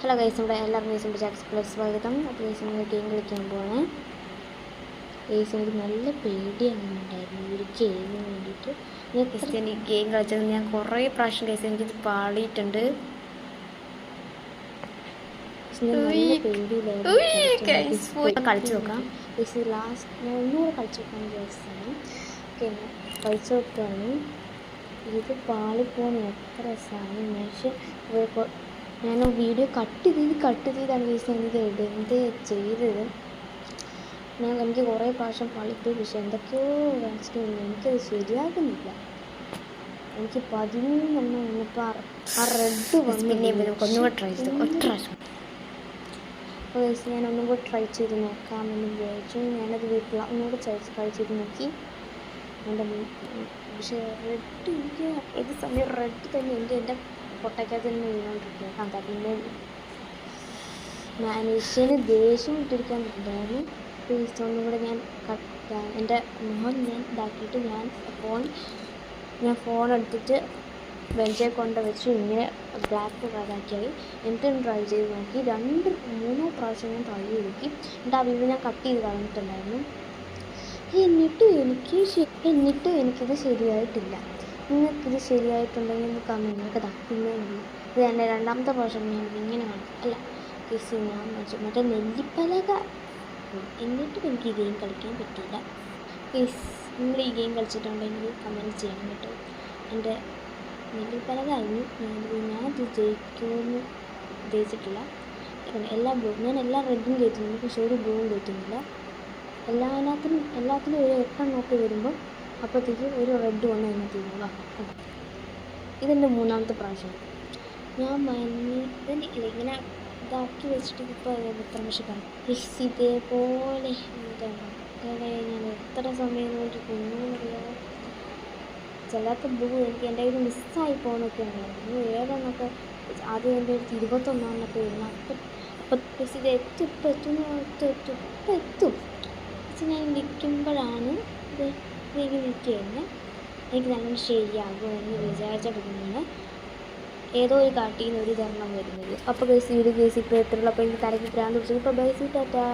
Hello guys, നമ്മുടെ എല്ലാവർക്കും guys നമ്മുടെ ചാനലിലേക്ക് സ്വാഗതം. അപ്പോൾ ഗൈസ് നമ്മൾ ഗെയിം കളിക്കാൻ പോവാണ്. ഗൈസ് എനിക്ക് നല്ല പേടിയാകുന്നുണ്ടായിരുന്നു ഒരു ഗെയിമിന് വേണ്ടിയിട്ട്. ഞാൻ ക്രിസ്ത്യൻ ഗെയിം കളിച്ചത് ഞാൻ കുറേ പ്രാവശ്യം ഗൈസ് എനിക്കിത് പാളിയിട്ടുണ്ട്. നല്ല പേടിയിലായിരുന്നു. കളിച്ചു നോക്കാം ഗൈസ്. ലാസ്റ്റ് ഞാൻ ഒന്നുകൂടെ കളിച്ചു നോക്കാൻ വിചാരിച്ചതാണ്. ഓക്കെ, കളിച്ചു നോക്കുകയാണ്. ഇത് പാളിപ്പോകാൻ എത്ര സമയം പക്ഷേ ഞാൻ വീഡിയോ കട്ട് ചെയ്താണ് ഗൈസ് എനിക്ക് എന്ത് ചെയ്തത്. എനിക്ക് കുറേ പ്രാവശ്യം പാളിപ്പോയി, പക്ഷെ എന്തൊക്കെയോ കാണിച്ചിട്ട് എനിക്കത് ശരിയാകുന്നില്ല. എനിക്ക് 13 വന്നപ്പോൾ ആ റെഡ് വന്നില്ലേ. ഒന്നുകൂടെ ട്രൈ ചെയ്തു ഒറ്റ പ്രാവശ്യം. അപ്പോൾ ഗൈസ് ഞാൻ ഒന്നും കൂടെ ട്രൈ ചെയ്ത് നോക്കാമെന്ന് വിചാരിച്ചു. ഞാനത് വീട്ടിൽ ഒന്നുകൂടെ ട്രൈ ചെയ്ത് നോക്കി. എൻ്റെ പക്ഷേ റെഡ് എനിക്ക് ഏത് സമയം റെഡ് തന്നെ എൻ്റെ പൊട്ടയ്ക്കകത്ത് തന്നെ വീണോണ്ടിരിക്കുക. അതാ പിന്നെ മനുഷ്യന് ദേഷ്യം ഇട്ടിരിക്കാൻ പറ്റില്ലായിരുന്നു. പ്ലീസ് ഒന്നും കൂടെ ഞാൻ എൻ്റെ മുഖം ഞാൻ ഇതാക്കിയിട്ട് ഞാൻ ഫോൺ എടുത്തിട്ട് ബെഞ്ചിൽ കൊണ്ട് വെച്ച് ഇങ്ങനെ ബ്ലാക്ക് കളറാക്കിയായി. എന്നിട്ടും ട്രൈ ചെയ്ത് നോക്കി. 2-3 പ്രാവശ്യം ഞാൻ ട്രൈ ചെയ്ത് നോക്കി. എൻ്റെ ആ വീഡിയോ ഞാൻ കട്ട് ചെയ്ത് കളഞ്ഞിട്ടുണ്ടായിരുന്നു. എന്നിട്ടും എനിക്കിത് ശരിയായിട്ടില്ല. നിങ്ങൾക്കിത് ശരിയായിട്ടുണ്ടെങ്കിൽ കമൻറ്റ് പിന്നെ ഇത് എൻ്റെ രണ്ടാമത്തെ പ്രാവശ്യം ഞാൻ ഇങ്ങനെ കാണും. അല്ല കേസ് ഞാൻ മറ്റേ നെല്ലിപ്പലക എന്നിട്ടും എനിക്ക് ഈ ഗെയിം കളിക്കാൻ പറ്റിയില്ല. കേസ് നിങ്ങൾ ഈ ഗെയിം കളിച്ചിട്ടുണ്ടെങ്കിൽ കമൻറ്റ് ചെയ്യണം കേട്ടോ. എൻ്റെ നെല്ലിപ്പലക ആയിരുന്നു. ഞാനത് ജയിക്കുമെന്ന് ഉദ്ദേശിച്ചിട്ടില്ല. ഞാൻ എല്ലാ റെഡും കയറ്റുന്നുണ്ട്, പക്ഷേ ഒരു ബ്ലൂവും കയറ്റുന്നില്ല. എല്ലാത്തിനും ഒരു 8 നോക്കി വരുമ്പോൾ അപ്പോഴത്തേക്ക് ഒരു റെഡ് വന്ന് എന്നെ തീരുക. ഇതെൻ്റെ 3ാമത്തെ പ്രാവശ്യം. ഞാൻ ഇങ്ങനെ ഇതാക്കി വെച്ചിട്ട് ഇപ്പോൾ എത്ര പക്ഷെ പറയും ഇതേപോലെ ഞാൻ എത്ര സമയം കൊണ്ട് കൊണ്ടുപോകുന്നറിയാമോ. ചിലർക്ക് ബ്ലൂ എനിക്ക് എൻ്റെ കയ്യിൽ മിസ്സായി പോകുന്നൊക്കെയാണ്. ഏതെന്നൊക്കെ ആദ്യം എൻ്റെ അടുത്ത് 21 വരുന്നു. അപ്പം ഇത് എത്തും ഞാൻ നിൽക്കുമ്പോഴാണ് ഇത് നിൽക്കുകയായിരുന്നു. എനിക്ക് നല്ല ശരിയാകുമോ എന്ന് വിചാരിച്ചിട്ടാണ് ഏതോ ഒരു കാട്ടിൽ നിന്ന് ഒരു ധർമ്മം വരുന്നത്. അപ്പോൾ കേസ് ഇപ്പോൾ എത്രയുള്ള അപ്പോൾ എനിക്ക് തലയ്ക്ക് ഭ്രാന്ത് പിടിച്ചു. ഇപ്പോൾ ബൈ ടാറ്റാ.